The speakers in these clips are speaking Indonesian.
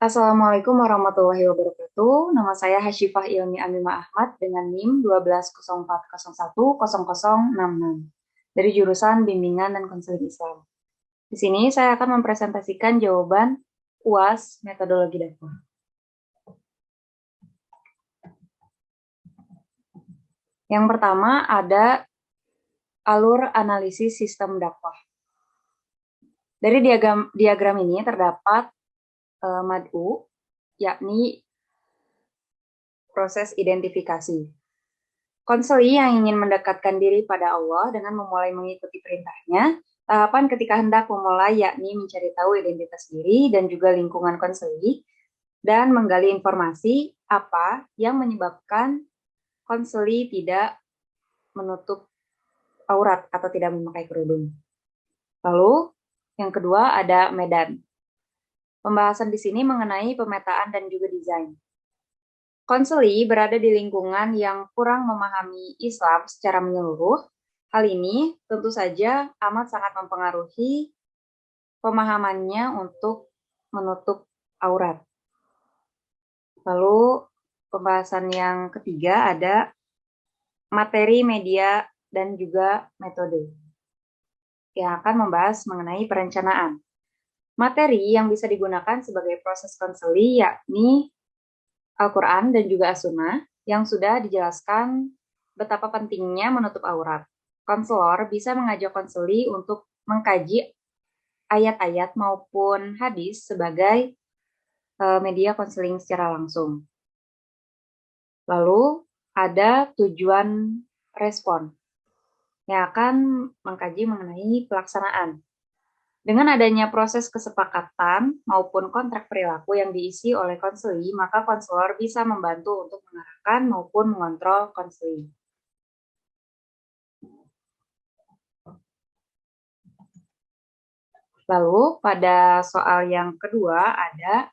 Assalamualaikum warahmatullahi wabarakatuh. Nama saya Hasyifah Ilmi Amimah Ahmad dengan NIM 1204010066 dari jurusan Bimbingan dan Konseling Islam. Di sini saya akan mempresentasikan jawaban UAS metodologi dakwah. Yang pertama ada alur analisis sistem dakwah. Dari diagram ini terdapat mad'u, yakni proses identifikasi. Konseli yang ingin mendekatkan diri pada Allah dengan memulai mengikuti perintahnya, tahapan ketika hendak memulai yakni mencari tahu identitas diri dan juga lingkungan konseli, dan menggali informasi apa yang menyebabkan konseli tidak menutup aurat atau tidak memakai kerudung. Lalu, yang kedua ada medan. Pembahasan di sini mengenai pemetaan dan juga desain. Konseli berada di lingkungan yang kurang memahami Islam secara menyeluruh. Hal ini tentu saja amat sangat mempengaruhi pemahamannya untuk menutup aurat. Lalu pembahasan yang ketiga ada materi, media, dan juga metode yang akan membahas mengenai perencanaan. Materi yang bisa digunakan sebagai proses konseli yakni Al-Quran dan juga As-Sunnah yang sudah dijelaskan betapa pentingnya menutup aurat. Konselor bisa mengajak konseli untuk mengkaji ayat-ayat maupun hadis sebagai media konseling secara langsung. Lalu ada tujuan respon yang akan mengkaji mengenai pelaksanaan. Dengan adanya proses kesepakatan maupun kontrak perilaku yang diisi oleh konseli, maka konselor bisa membantu untuk mengarahkan maupun mengontrol konseli. Lalu pada soal yang kedua ada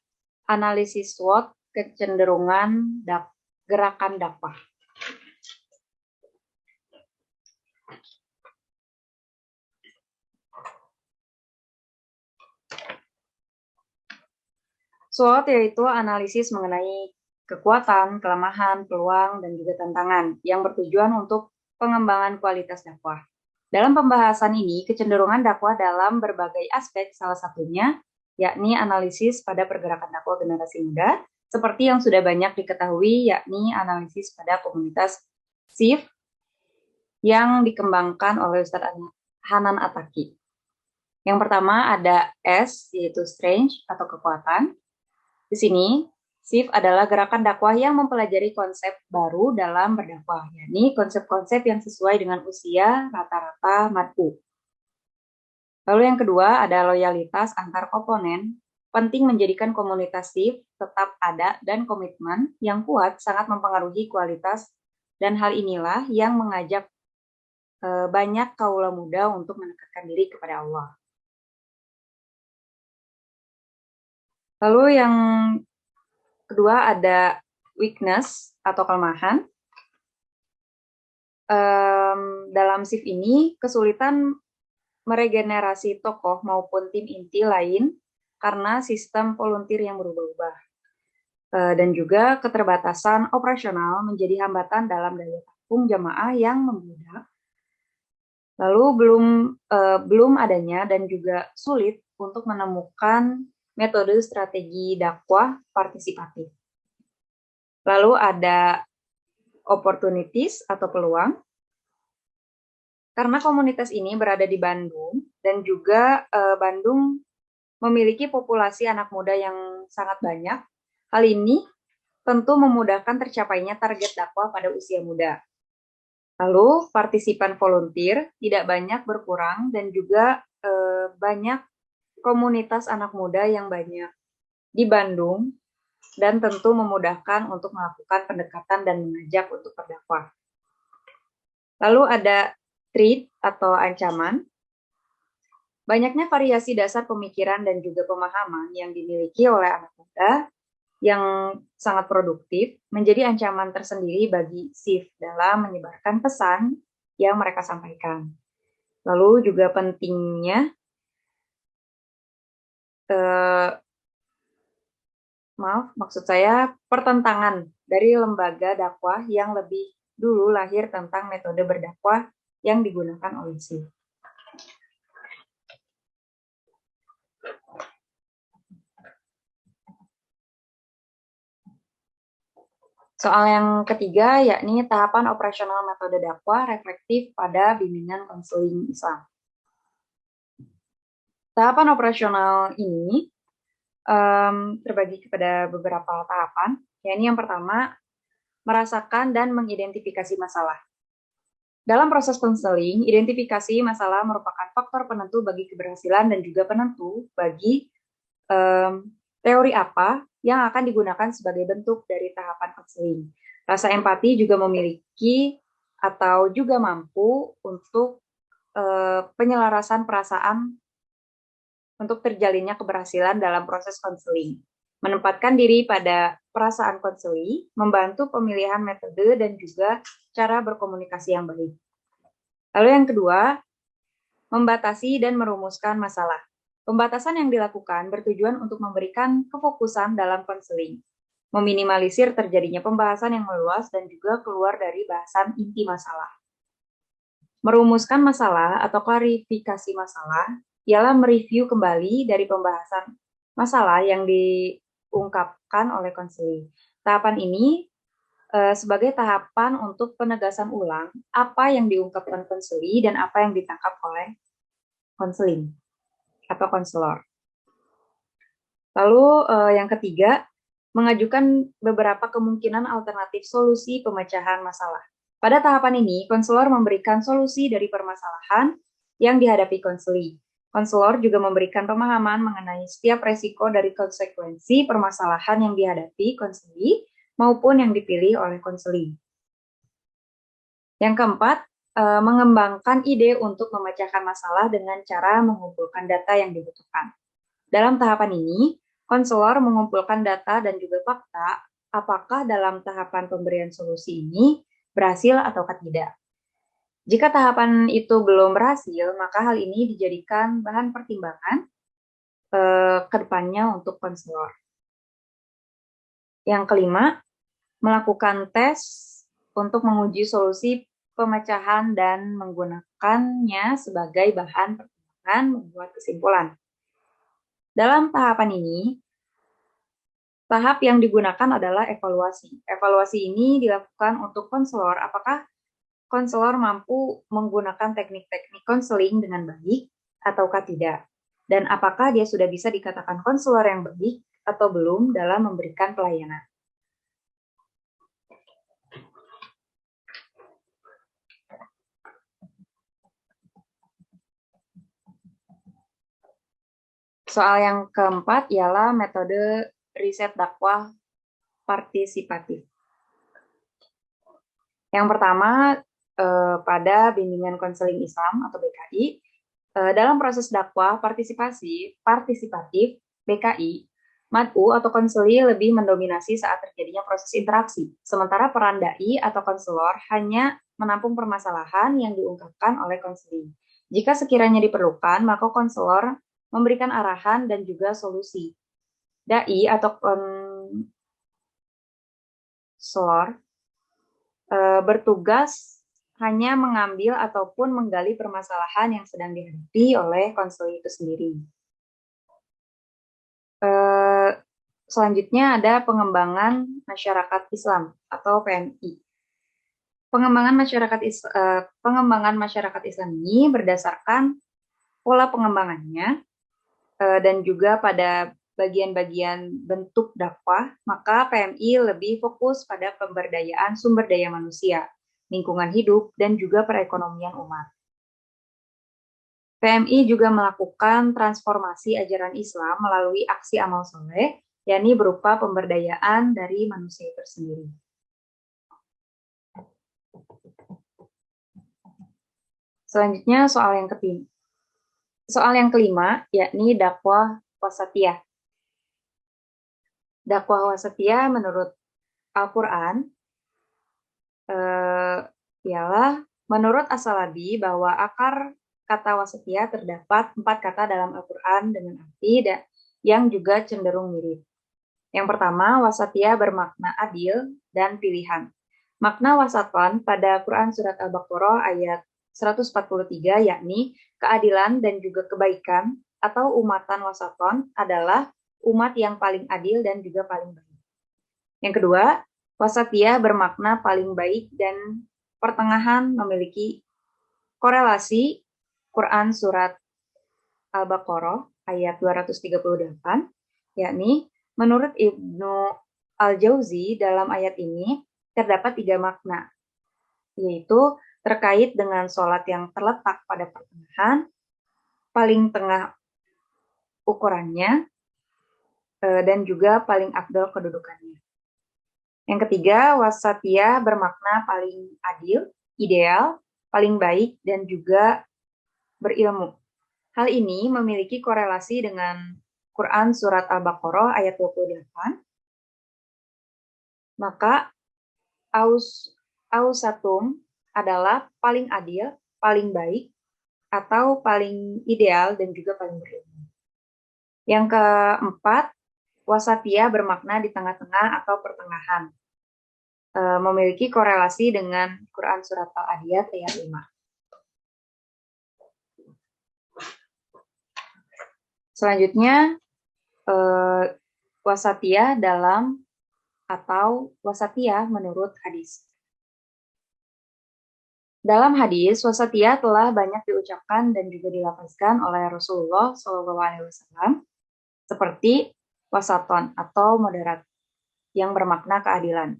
analisis SWOT kecenderungan gerakan dakwah. SWOT yaitu analisis mengenai kekuatan, kelemahan, peluang, dan juga tantangan yang bertujuan untuk pengembangan kualitas dakwah. Dalam pembahasan ini, kecenderungan dakwah dalam berbagai aspek, salah satunya yakni analisis pada pergerakan dakwah generasi muda, seperti yang sudah banyak diketahui, yakni analisis pada komunitas SIF yang dikembangkan oleh Ustadz Hanan Ataki. Yang pertama ada S, yaitu strength atau kekuatan. Di sini, SIF adalah gerakan dakwah yang mempelajari konsep baru dalam berdakwah, yakni konsep-konsep yang sesuai dengan usia rata-rata mad'u. Lalu yang kedua ada loyalitas antar komponen. Penting menjadikan komunitas SIF tetap ada dan komitmen yang kuat sangat mempengaruhi kualitas, dan hal inilah yang mengajak banyak kaula muda untuk mendekatkan diri kepada Allah. Lalu yang kedua ada weakness atau kelemahan. Dalam SIF ini kesulitan meregenerasi tokoh maupun tim inti lain karena sistem volunteer yang berubah-ubah. Dan juga keterbatasan operasional menjadi hambatan dalam daya tampung jamaah yang membludak. Lalu belum adanya dan juga sulit untuk menemukan metode strategi dakwah partisipatif. Lalu ada opportunities atau peluang. Karena komunitas ini berada di Bandung dan juga Bandung memiliki populasi anak muda yang sangat banyak, hal ini tentu memudahkan tercapainya target dakwah pada usia muda. Lalu partisipan volunteer tidak banyak berkurang dan juga banyak komunitas anak muda yang banyak di Bandung dan tentu memudahkan untuk melakukan pendekatan dan mengajak untuk berdakwah. Lalu ada threat atau ancaman. Banyaknya variasi dasar pemikiran dan juga pemahaman yang dimiliki oleh anak muda yang sangat produktif menjadi ancaman tersendiri bagi SIF dalam menyebarkan pesan yang mereka sampaikan. Lalu juga pentingnya maksud saya pertentangan dari lembaga dakwah yang lebih dulu lahir tentang metode berdakwah yang digunakan oleh SIF. Soal yang ketiga, yakni tahapan operasional metode dakwah reflektif pada bimbingan konseling Islam. Tahapan operasional ini terbagi kepada beberapa tahapan, yakni yang pertama, merasakan dan mengidentifikasi masalah. Dalam proses konseling, identifikasi masalah merupakan faktor penentu bagi keberhasilan dan juga penentu bagi teori apa yang akan digunakan sebagai bentuk dari tahapan konseling. Rasa empati juga memiliki atau juga mampu untuk penyelarasan perasaan untuk terjalinnya keberhasilan dalam proses konseling. Menempatkan diri pada perasaan konseli, membantu pemilihan metode dan juga cara berkomunikasi yang baik. Lalu yang kedua, membatasi dan merumuskan masalah. Pembatasan yang dilakukan bertujuan untuk memberikan kefokusan dalam konseling, meminimalisir terjadinya pembahasan yang meluas dan juga keluar dari bahasan inti masalah. Merumuskan masalah atau klarifikasi masalah ialah mereview kembali dari pembahasan masalah yang diungkapkan oleh konseling. Tahapan ini sebagai tahapan untuk penegasan ulang apa yang diungkapkan konseling dan apa yang ditangkap oleh konseling atau konselor. Lalu yang ketiga, mengajukan beberapa kemungkinan alternatif solusi pemecahan masalah. Pada tahapan ini, konselor memberikan solusi dari permasalahan yang dihadapi konseli. Konselor juga memberikan pemahaman mengenai setiap resiko dari konsekuensi permasalahan yang dihadapi konseli maupun yang dipilih oleh konseli. Yang keempat, mengembangkan ide untuk memecahkan masalah dengan cara mengumpulkan data yang dibutuhkan. Dalam tahapan ini, konselor mengumpulkan data dan juga fakta apakah dalam tahapan pemberian solusi ini berhasil atau tidak. Jika tahapan itu belum berhasil, maka hal ini dijadikan bahan pertimbangan ke depannya untuk konselor. Yang kelima, melakukan tes untuk menguji solusi pemecahan dan menggunakannya sebagai bahan pertimbangan membuat kesimpulan. Dalam tahapan ini, tahap yang digunakan adalah evaluasi. Evaluasi ini dilakukan untuk konselor apakah konselor mampu menggunakan teknik-teknik konseling dengan baik ataukah tidak, dan apakah dia sudah bisa dikatakan konselor yang baik atau belum dalam memberikan pelayanan. Soal yang keempat ialah metode riset dakwah partisipatif. Yang pertama, pada bimbingan konseling Islam atau BKI, dalam proses dakwah partisipatif BKI, MADU atau konseli lebih mendominasi saat terjadinya proses interaksi, sementara peran dai atau konselor hanya menampung permasalahan yang diungkapkan oleh konseli. Jika sekiranya diperlukan, maka konselor memberikan arahan dan juga solusi. Dai atau konselor bertugas hanya mengambil ataupun menggali permasalahan yang sedang dihadapi oleh konseli itu sendiri. Selanjutnya ada pengembangan masyarakat Islam atau PMI. Pengembangan masyarakat Islam ini berdasarkan pola pengembangannya dan juga pada bagian-bagian bentuk dakwah, maka PMI lebih fokus pada pemberdayaan sumber daya manusia, lingkungan hidup, dan juga perekonomian umat. PMI juga melakukan transformasi ajaran Islam melalui aksi amal soleh, yakni berupa pemberdayaan dari manusia itu sendiri. Selanjutnya soal yang kelima, yakni dakwah wasatiyah. Dakwah wasatiyah menurut Al-Quran ialah menurut As-Salabi bahwa akar kata wasatiyah terdapat 4 kata dalam Al-Quran dengan arti yang juga cenderung mirip. Yang pertama, wasatiyah bermakna adil dan pilihan. Makna wasaton pada Quran Surat Al-Baqarah ayat 143 yakni keadilan dan juga kebaikan atau umatan wasaton adalah umat yang paling adil dan juga paling baik. Yang kedua, wasatiyah bermakna paling baik dan pertengahan memiliki korelasi Quran Surat Al-Baqarah ayat 238, yakni menurut Ibnu Al-Jauzi dalam ayat ini terdapat 3 makna, yaitu terkait dengan sholat yang terletak pada pertengahan, paling tengah ukurannya, dan juga paling afdal kedudukannya. Yang ketiga, wasatiyah bermakna paling adil, ideal, paling baik, dan juga berilmu. Hal ini memiliki korelasi dengan Quran Surat Al-Baqarah ayat 28. Maka ausatum adalah paling adil, paling baik, atau paling ideal dan juga paling berilmu. Yang keempat, wasatiyah bermakna di tengah-tengah atau pertengahan. Memiliki korelasi dengan Quran Surat Al-Adiyat ayat 5. Selanjutnya, wasatiyah dalam atau wasatiyah menurut hadis. Dalam hadis, wasatiyah telah banyak diucapkan dan juga dilafazkan oleh Rasulullah SAW seperti wasaton atau moderat yang bermakna keadilan.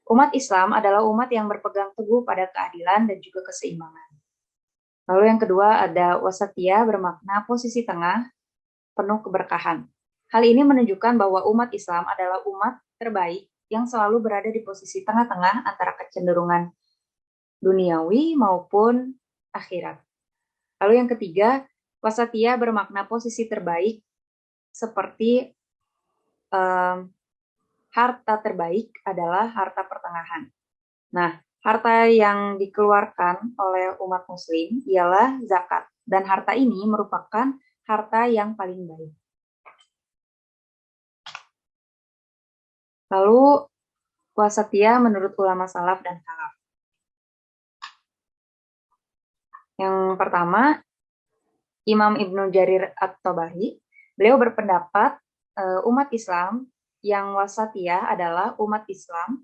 Umat Islam adalah umat yang berpegang teguh pada keadilan dan juga keseimbangan. Lalu yang kedua ada wasatiyah bermakna posisi tengah penuh keberkahan. Hal ini menunjukkan bahwa umat Islam adalah umat terbaik yang selalu berada di posisi tengah-tengah antara kecenderungan duniawi maupun akhirat. Lalu yang ketiga, wasatiyah bermakna posisi terbaik seperti harta terbaik adalah harta pertengahan. Nah, harta yang dikeluarkan oleh umat muslim ialah zakat, dan harta ini merupakan harta yang paling baik. Lalu, wasatiyah menurut ulama salaf dan khalaf. Yang pertama, Imam Ibnu Jarir At-Tabari, beliau berpendapat umat Islam yang wasatiyah adalah umat Islam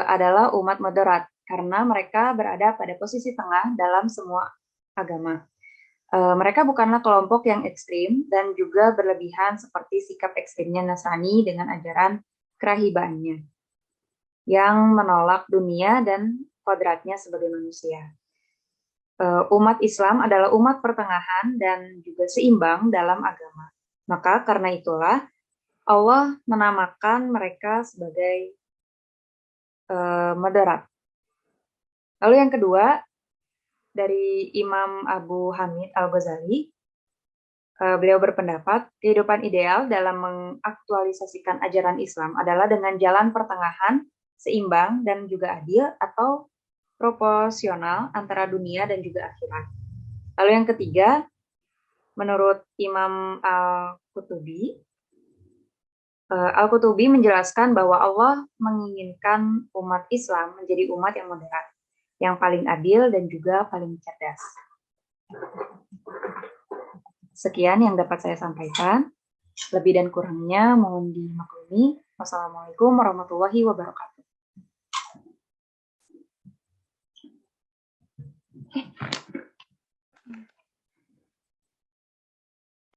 adalah umat moderat karena mereka berada pada posisi tengah dalam semua agama. Mereka bukanlah kelompok yang ekstrim dan juga berlebihan seperti sikap ekstrimnya Nasrani dengan ajaran kerahibannya yang menolak dunia dan kodratnya sebagai manusia. Umat Islam adalah umat pertengahan dan juga seimbang dalam agama. Maka karena itulah Allah menamakan mereka sebagai moderat. Lalu yang kedua, dari Imam Abu Hamid Al-Ghazali, beliau berpendapat kehidupan ideal dalam mengaktualisasikan ajaran Islam adalah dengan jalan pertengahan, seimbang, dan juga adil atau proporsional antara dunia dan juga akhirat. Lalu yang ketiga, menurut Imam Al-Qutubi menjelaskan bahwa Allah menginginkan umat Islam menjadi umat yang moderat, yang paling adil dan juga paling cerdas. Sekian yang dapat saya sampaikan. Lebih dan kurangnya mohon dimaklumi. Wassalamualaikum warahmatullahi wabarakatuh.